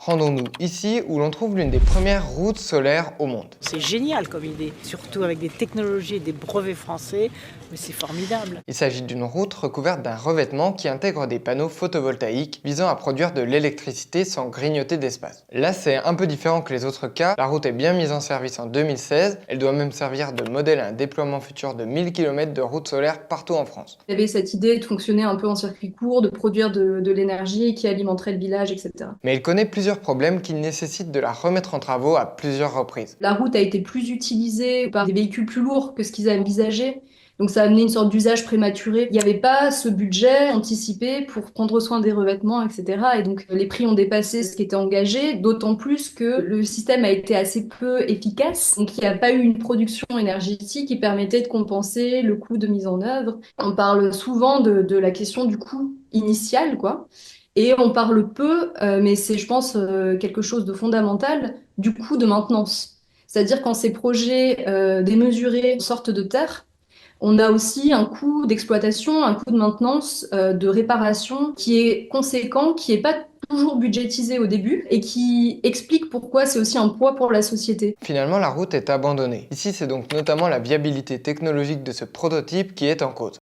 Rendons-nous ici où l'on trouve l'une des premières routes solaires au monde. C'est génial comme idée, surtout avec des technologies et des brevets français, mais c'est formidable. Il s'agit d'une route recouverte d'un revêtement qui intègre des panneaux photovoltaïques visant à produire de l'électricité sans grignoter d'espace. Là, c'est un peu différent que les autres cas. La route est bien mise en service en 2016. Elle doit même servir de modèle à un déploiement futur de 1000 km de routes solaires partout en France. Il y avait cette idée de fonctionner un peu en circuit court, de produire de l'énergie qui alimenterait le village, etc. Mais il connaît plusieurs problèmes qui nécessitent de la remettre en travaux à plusieurs reprises. La route a été plus utilisée par des véhicules plus lourds que ce qu'ils avaient envisagé. Donc ça a amené une sorte d'usage prématuré. Il n'y avait pas ce budget anticipé pour prendre soin des revêtements, etc. Et donc les prix ont dépassé ce qui était engagé, d'autant plus que le système a été assez peu efficace. Donc il n'y a pas eu une production énergétique qui permettait de compenser le coût de mise en œuvre. On parle souvent de la question du coût initial, quoi. Et on parle peu, mais c'est, je pense, quelque chose de fondamental, du coût de maintenance. C'est-à-dire quand ces projets démesurés sortent de terre, on a aussi un coût d'exploitation, un coût de maintenance, de réparation qui est conséquent, qui n'est pas toujours budgétisé au début et qui explique pourquoi c'est aussi un poids pour la société. Finalement, la route est abandonnée. Ici, c'est donc notamment la viabilité technologique de ce prototype qui est en cause.